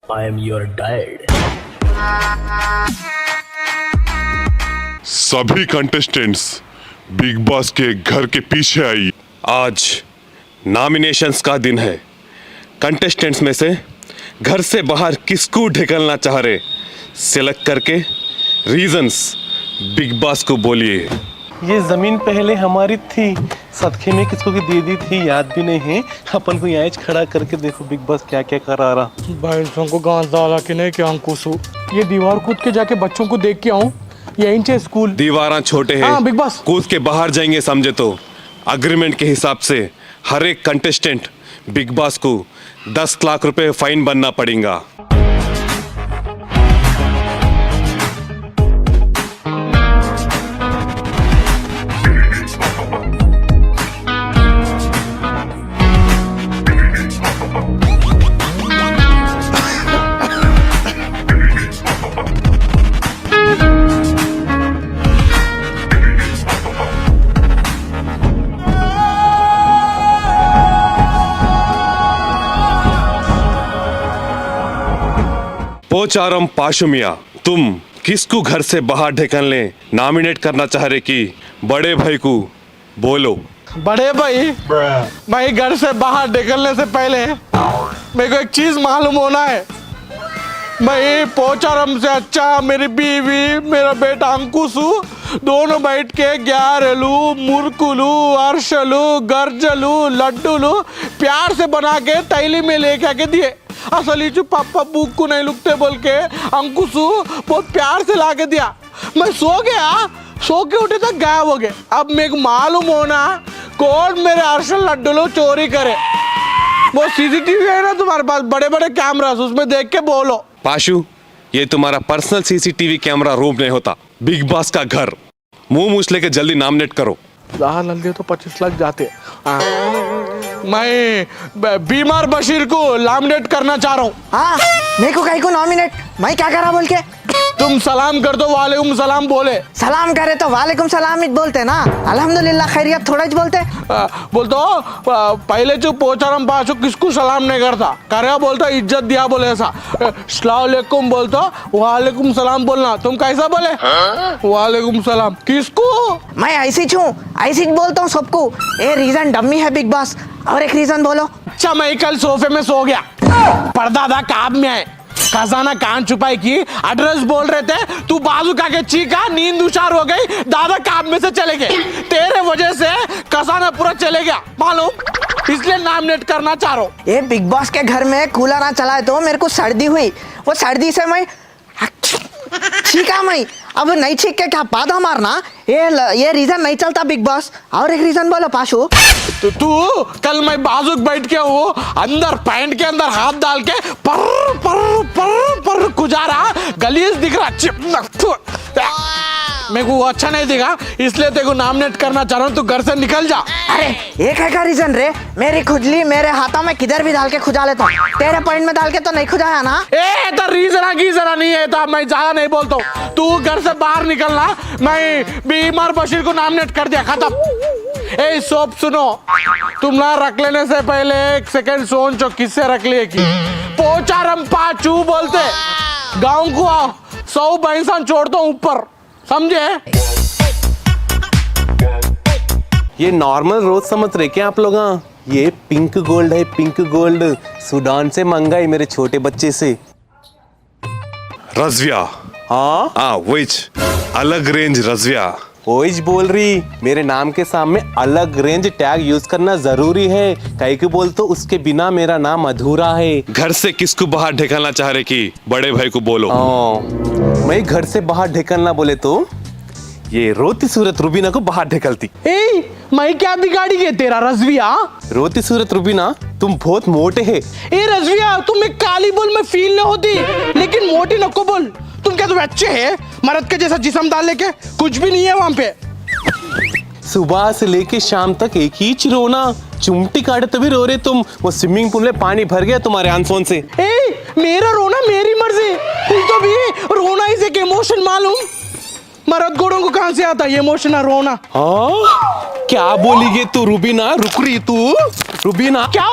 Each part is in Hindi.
I am your dad. सभी कंटेस्टेंट्स बिग बॉस के घर के पीछे आई। आज नॉमिनेशंस का दिन है। कंटेस्टेंट्स में से घर से बाहर किसको ढकेलना चाह रहे, सिलेक्ट करके रीजंस बिग बॉस को बोलिए। ये जमीन पहले हमारी थी, सदके में किसको की दे दी थी याद भी नहीं है। अपन को यहाँ खड़ा करके देखो बिग बॉस क्या क्या करा रहा। भाई को गांस डाला कि नहीं क्या अंकुश हो? ये दीवार कूद के जाके बच्चों को देख के आऊं, यहीं से स्कूल दीवारा छोटे हैं। हाँ, बिग बॉस कूद के बाहर जाएंगे समझे तो। अग्रीमेंट के हिसाब से हर एक कंटेस्टेंट बिग बॉस को 10 लाख रुपए फाइन बनना पड़ेगा। पोचारम पाशुमिया, तुम किसको घर से बाहर ढकेलने नॉमिनेट करना चाह रहे कि बड़े भाई को बोलो। बड़े भाई घर से बाहर निकलने से पहले मेरे को एक चीज मालूम होना है। भाई पोचारम से अच्छा मेरी बीवी मेरा बेटा अंकुशु दोनों बैठ के ग्यारलू मुरकुलू अर्शलू गर्जलू लड्डूलू प्यार से बना के तैली में लेके आके दिए। असली जो पापा भूख को नहीं लुकते बोल के अंकुशु बहुत प्यार से ला के दिया। मैं सो के उठे तक गायब हो गए। अब मेरे को मालूम होना कौन मेरे अर्शल लड्डू चोरी करे। वो सीसीटीवी है ना तुम्हारे पास, बड़े बड़े कैमरा, उसमें देख के बोलो। पाशु, ये तुम्हारा पर्सनल सीसीटीवी कैमरा रूम नहीं होता, बिग बॉस का घर। मुंह मूछ लेके जल्दी नॉमिनेट करो। लल्ले तो 25 लाख जाते। मैं बीमार बशीर को नॉमिनेट करना चाह रहा हूँ। हाँ, मेरे को कहीं को नॉमिनेट, मैं क्या करा बोल के? तुम सलाम कर दो, वालेकुम सलाम बोले। सलाम करे तो वालेकुम सलाम ही बोलते ना, अल्हम्दुलिल्लाह खैरियत थोड़ा ही बोलते। बोलते हो पहले जो पोचारम पाशु किसको सलाम नहीं करता, करे बोलता इज्जत दिया बोले ऐसा। अस्सलाम वालेकुम बोलता, वालेकुम सलाम बोलना। तुम कैसा बोले? वालेकुम सलाम। किसको? मैं ऐसी हूँ, ऐसी बोलता हूँ सबको। ये रीजन डम्मी है बिग बॉस। और एक रीजन बोलो। अच्छा, मैं कल सोफे में सो गया, परदादा काम में है, खजाना कान छुपाई की एड्रेस बोल रहे थे, तू बाजू का के चीखा, नींद उछार हो गई, दादा काम में से चले गए। तेरे वजह से खजाना पूरा चले गया मालूम, इसलिए नॉमिनेट करना चाह रहा हूँ। ये बिग बॉस के घर में कूलर ना चलाए तो मेरे को सर्दी हुई, वो सर्दी से मैं छीका। मैं अब नहीं छीक के क्या पादा मारना, ये रीजन नहीं चलता बिग बॉस। और एक रीजन बोलो पाशु। तो तू कल मैं बाजू बैठ के वो अंदर पैंट के अंदर हाथ डाल के पर पर पर पर गुजारा, गलीज दिख रहा, मेरे को अच्छा नहीं दिखा, इसलिए तेरे को नॉमिनेट करना चाह रहा हूँ। तू घर से निकल जा। अरे एक है का रीजन रे, मेरी खुजली मेरे हाथों में किधर भी डाल के खुजा लेता हूँ, तेरे पॉइंट में डाल के तो नहीं खुजाया ना। ए तो रीजन की जरा नहीं है, तो मैं ज्यादा नहीं बोलता हूँ। तू घर से बाहर निकलना, मैं बीमार बशीर को नॉमिनेट कर दिया, खत्म। ए सोप सुनो, तुम ना रख लेने से पहले एक सेकंड सोचो किससे रख लिए की। पोचारम पाचू बोलते, गाँव को आओ, 100 भैंसा छोड़ दो ऊपर, समझे? ये नॉर्मल रोज समझ रहे क्या आप लोग? ये पिंक गोल्ड है, पिंक गोल्ड सूडान से मंगाई मेरे छोटे बच्चे से। रज़विया, हाँ विच अलग रेंज रज़विया। ओइज बोल रही, मेरे नाम के सामने अलग रेंज टैग यूज करना जरूरी है, कहीं को बोल तो उसके बिना मेरा नाम अधूरा है। घर से किसको बाहर ढकेलना चाह रहे कि बड़े भाई को बोलो। मैं घर से बाहर ढकेलना बोले तो ये रोती सूरत रुबीना को बाहर ढकलती। ए मैं क्या बिगाड़ी गए तेरा रज़विया? रोती सूरत रुबीना, तुम बहुत मोटे है। ए रज़विया, तुम एक काली बोल में फील नहीं होती, लेकिन मोटी नको बोल। तुम क्या तुम अच्छे है, मर्द के जैसा जिस्म डाल लेके कुछ भी नहीं है वहां पे। सुबह से लेके शाम तक एक ही रोना, चुमटी काटे तभी रो रहे तुम। वो स्विमिंग पूल में पानी भर गया तुम्हारे आंसुओं से। ए मेरा रोना मेरी मर्जी, कुछ तो भी रोना इज एक इमोशन मालूम। मर्द गोड़ों को कहां से आता है ये इमोशन रोना? हाँ क्या बोली गे तू रुबीना, रुक रही तू? रुबीना क्या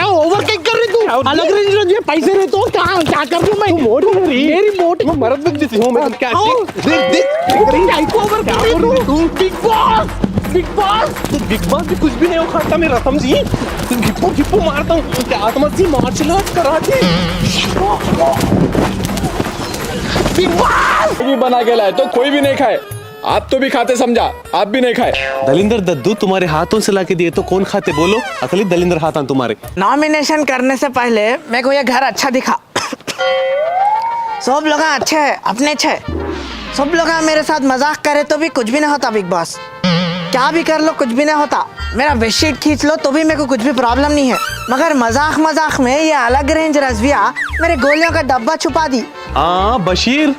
ओवर किक कर रही तू? अलग रेंज में पैसे रहे तो क्या कर रही हूँ मैं? मेरी मोटी मरद में देती हूँ मैं क्या देख ओवर कर रही तू। बिग बॉस बिग बॉस भी कुछ भी नहीं उखाड़ता मेरा, समझी? घिप्पू मारता हूँ, क्या आत्मा सी मार्शल आर्ट कराते। बिग बॉस भी बना के लाए तो कोई भी नहीं खाए। आप तो भी खाते समझा, आप भी नहीं खाए। दलिंदर दद्दू तुम्हारे हाथों से लाके दिए तो कौन खाते बोलो? असली दलिंदर हाथ हैं तुम्हारे। नॉमिनेशन करने से पहले मेरे को ये घर अच्छा दिखा। सब लोग अच्छे हैं, अपने अच्छे। सब लोग मेरे साथ मजाक करे तो भी कुछ भी नहीं होता। बिग बॉस क्या भी कर लो कुछ भी नहीं होता। मेरा बेडशीट खींच लो तो भी मेरे को कुछ भी प्रॉब्लम नहीं है। मगर मजाक में ये अलग रेंज रजविया मेरे गोलियों का डब्बा छुपा दी। बशीर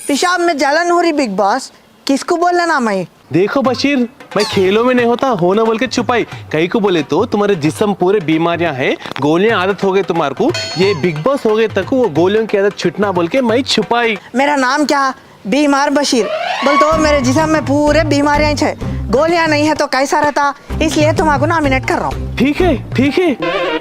पेशाब में जलन हो रही। बिग बॉस किसको बोलना ना मैं? देखो बशीर, मैं खेलों में नहीं होता होना बोल के छुपाई। कहीं को बोले तो तुम्हारे जिस्म पूरे बीमारियां हैं, गोलियां आदत हो गई तुम्हारे को। ये बिग बॉस हो गए तक वो गोलियों की आदत छुटना बोल के मैं छुपाई। मेरा नाम क्या? बीमार बशीर। बोल तो मेरे जिस्म में पूरे बीमारियां छे, गोलियां नहीं है तो कैसा रहता? इसलिए तुम्हारे नॉमिनेट कर रहा हूँ। ठीक है।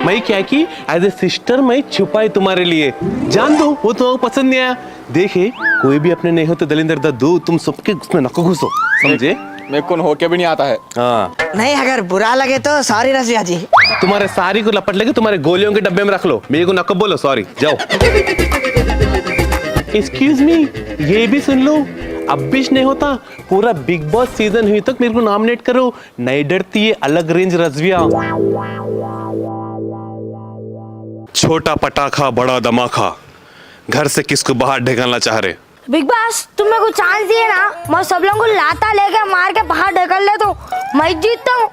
मैं क्या की एज ए सिस्टर मैं छुपाई तुम्हारे लिए। जान दो वो तो पसंद नहीं आया। देखे कोई भी अपने नहीं होते दलिंदर दद्दू, तुम सबके उसमें नको घुसो, समझे? मेरे को होके भी नहीं आता है। हाँ, नहीं अगर बुरा लगे तो सॉरी रजिया जी। तुम्हारे सारी को लपट लगे तुम्हारे गोलियों के डब्बे में रख लो। मेरे को नको बोलो, सॉरी, जाओ। एक्सक्यूज मी, ये भी सुन लो। अब भी नहीं होता, पूरा बिग बॉस सीजन हुई तक मेरे को नॉमिनेट करो। नहीं डरती है अलग रेंज रजविया। छोटा पटाखा बड़ा धमाका, घर से किसको बाहर ढकेलना चाह रहे? बिग बॉस तुम मेरे को चांस दिए ना, मैं सब लोगों को लाता लेके मार के बाहर ढकेल ले तो मैं जीतता हूँ।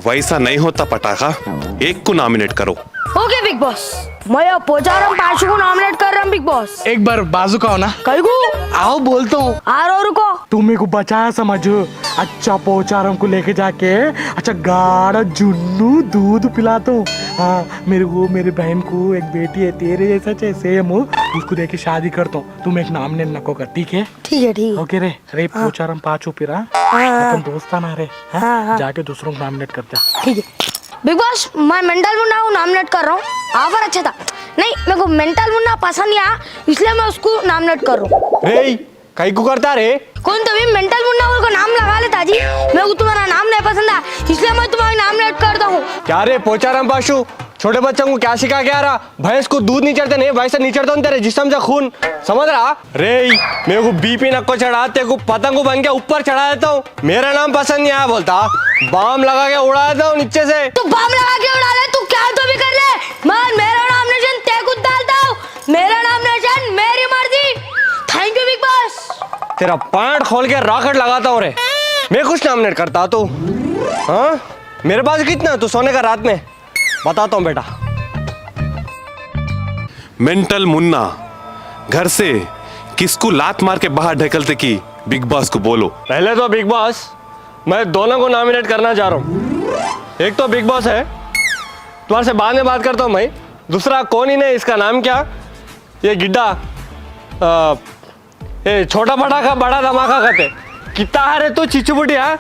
वैसा नहीं होता पटाखा, एक को नॉमिनेट करो। ओके बिग बॉस, मैं पोचारम पाशु को नॉमिनेट कर रहा हूँ। बिग बॉस एक बार बाजू का हो ना, कई को आओ बोलता हूँ। आ रहा रुको। तुम मेरे को बचाया समझो। अच्छा पोचारम को लेके जाके अच्छा गाढ़ा जुन्नू दूध पिलाता हूँ। हाँ, मेरे को मेरी बहन को एक बेटी है तेरे जैसा सेम हो, उसको देके शादी करता हूँ। तुम एक नाम नको कर, ठीक है? ठीक है। ओके रे पोचारम पाचू पिरा अपन दोस्ताना रे। हाँ? जाके दूसरों को नॉमिनेट करते। ठीक है बिग बॉस, मैं मेंटल मुन्ना को नॉमिनेट कर रहा हूँ। ऑफर अच्छा था। नहीं मेरे को मेंटल मुन्ना पसंद नहीं आया, इसलिए मैं उसको नॉमिनेट कर रहा हूँ। रे कहीं को करता रे? कौन तो भी मेंटल मुन्ना को नाम लगा लेता जी। मेरे को तुम्हारा नाम नहीं पसंद आया, इसलिए मैं तुम्हारा नॉमिनेट करता हूँ। क्या रे पोचाराम पाशु, छोटे बच्चों को क्या सिखा के आ रहा? भैंस को दूध नहीं चढ़ते, नहीं वैसे नहीं चढ़ता तेरे जिस्म से खून, समझ रहा? रे मेरे को बीपी नक्को चढ़ाते को पतंग बन के ऊपर चढ़ा देता हूँ। मेरा नाम पसंद नहीं आया बोलता, बम लगा के उड़ा देता हूँ नीचे से। तू बम लगा के उड़ा ले, तू क्या तो भी कर ले। मैं मेरा नॉमिनेशन तय खुद डालता हूँ, मेरा नॉमिनेशन मेरी मर्जी। Thank you big boss. तेरा पैंट खोल के रॉकेट लगाता हूँ रे, मैं कुछ नॉमिनेट करता तू। हाँ मेरे पास कितना तू सोने का रात में बताता हूँ बेटा। मेंटल मुन्ना, घर से किसको लात मार के बाहर ढकेलते की बिग बॉस को बोलो। पहले तो बिग बॉस मैं दोनों को नॉमिनेट करना चाह रहा हूँ। एक तो बिग बॉस है, तुम्हारे से बाद में बात करता हूँ मैं। दूसरा कौन ही नहीं, इसका नाम क्या, ये गिड्डा, ये छोटा पटाखा बड़ा धमाका कहते। कितना है रे तू चिचुबुटिया,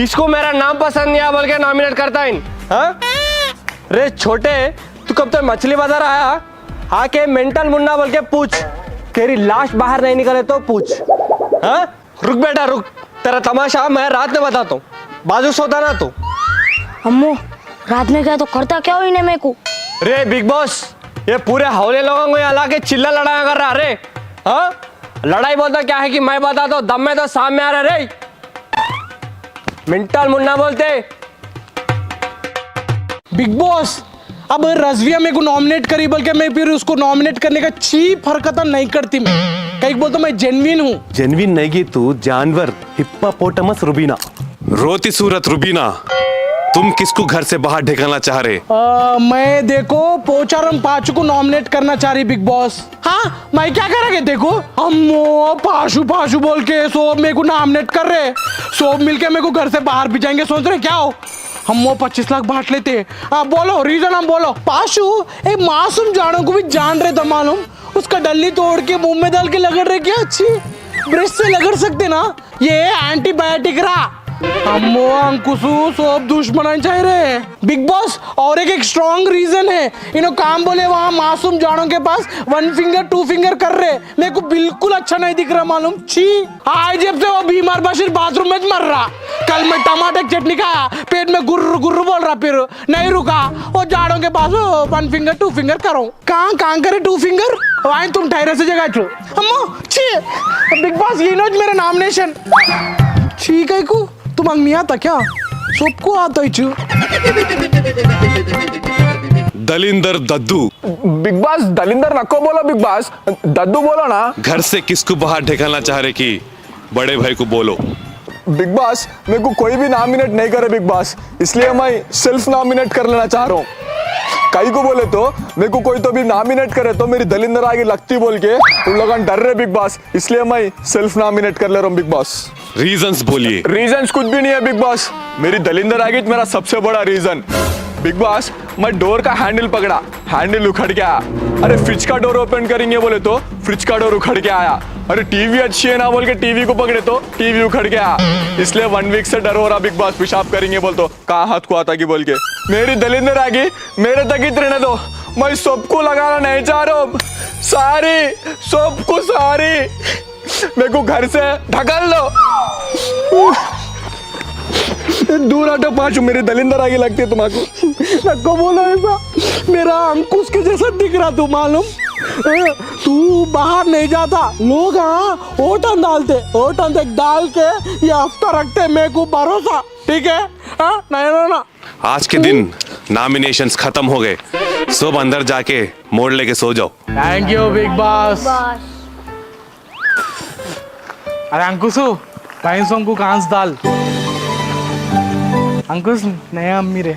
इसको मेरा नाम पसंद नहीं आया बोल के नॉमिनेट करता इन। हाँ रे छोटे, तू कब तक मछली बाजार आया? आके मेंटल मुन्ना बोल के पूछ, तेरी लाश बाहर नहीं निकले तो पूछ। हाँ रुक बेटा रुक, तेरा तमाशा मैं रात में बताता हूँ, बाजू सोता ना तू। अम्मो रात में क्या तो करता क्या हो इन्हें मेरे को? रे बिग बॉस, ये पूरे हौले लोगों को यहाँ लाके चिल्ला लड़ाया कर रहा रे। हाँ लड़ाई बोलता क्या है कि मैं बताता हूँ, दम में तो सामने आ रहा रे। मेंटल मुन्ना बोलते। बिग बॉस अब रजविया मेरे को नॉमिनेट करी, बल्कि मैं फिर उसको नॉमिनेट करने का चीप हरकत नहीं करती। मैं कहीं बोलता मैं जेन्युइन हूँ। जेन्युइन नहीं गी तू, जानवर हिप्पोपोटामस रुबीना। रोती सूरत रुबीना, तुम किसको घर से बाहर ढकेलना चाह रहे? मैं देखो पोचारम पाचू को नॉमिनेट करना चाह रही बिग बॉस। हाँ मैं क्या करेंगे देखो, हम पाशु पाशु बोल के सब मेरे को नॉमिनेट कर रहे, सब मिलके मेरे को घर से बाहर भी जाएंगे। सोच रहे क्या हो, हम वो 25 लाख बांट लेते। हाँ बोलो रीजन, हम बोलो। पाशु एक मासूम जानों को भी जान रहे था मालूम, उसका डल्ली तोड़ के मुंह में डाल के लगड़ रहे, क्या अच्छी ब्रश से लगड़ सकते ना, ये एंटीबायोटिक रहा। अम्मो अंकुशू सब दुश्मनांचे आहे रे बिग बॉस और एक स्ट्रॉन्ग रीजन है इन्हों काम बोले वहाँ मासूम जानों के पास 1 फिंगर 2 फिंगर कर रहे मेरे को बिल्कुल अच्छा नहीं दिख रहा मालूम छी आज जब से वो बीमार बशीर बाथरूम में मर रहा कल मैं टमाटर की चटनी खाया पेट में गुर्र गुर्र बोल रहा फिर नहीं रुका वो जानों के पास 1 फिंगर 2 फिंगर करो कहाँ करे 2 फिंगर वहीं तुम ठहरे से जगह छो अम्मो छी बिग बॉस ये नोज मेरा नॉमिनेशन ठीक है को तुम नहीं आता क्या सबको आता ही दलिंदर दद्दू। बिग बॉस दलिंदर नको बोलो बिग बॉस दद्दू बोलो ना। घर से किसको बाहर ढकेलना चाह रहे कि बड़े भाई को बोलो। बिग बॉस मेरे को कोई भी नॉमिनेट नहीं करे बिग बॉस इसलिए मैं सेल्फ नॉमिनेट कर लेना चाह रहा हूँ। कई को बोले तो मेरे को कोई तो भी नॉमिनेट करे तो मेरी दलिंदर आगे लगती बोल के उन लोगों डर रहे बिग बॉस इसलिए मैं सेल्फ नॉमिनेट कर ले रहा हूँ बिग बॉस। रीजंस बोलिए। रीजंस कुछ भी नहीं है बिग बॉस मेरी दलिंदर आगे मेरा सबसे बड़ा रीजन बिग बॉस मैं डोर का हैंडल पकड़ा हैंडल उखड़ के आया अरे फ्रिज का डोर ओपन करेंगे बोले तो फ्रिज का डोर उखड़ के आया अरे टीवी अच्छी है ना बोल के टीवी को पकड़े तो टीवी उखड़ के आया इसलिए 1 वीक से डर हो रहा बिग बॉस पेशाब करेंगे बोल तो कहाँ हाथ को आता की बोल के मेरी दलिंदर आगे मेरे तक ही रहने दो मैं सबको लगाना नहीं चाह रहा हूँ सारी सबको सारी मेरे को घर से ढकल दो दूर हटो पांचू मेरी दलिंदर आगे लगती है तुम्हारे नको बोलो ऐसा मेरा अंकुश के जैसा दिख रहा तू मालूम तू बाहर नहीं जाता लोग हाँ ओटन डालते ओटन देख डाल के ये हफ्ता रखते मेरे को भरोसा ठीक है हाँ नहीं ना आज के दिन नॉमिनेशंस खत्म हो गए सब अंदर जाके मोड़ लेके सो जाओ। थैंक यू बिग बॉस अरे अंकुशू कहीं सोम को कांस डाल अंकुश नया अम्मी रे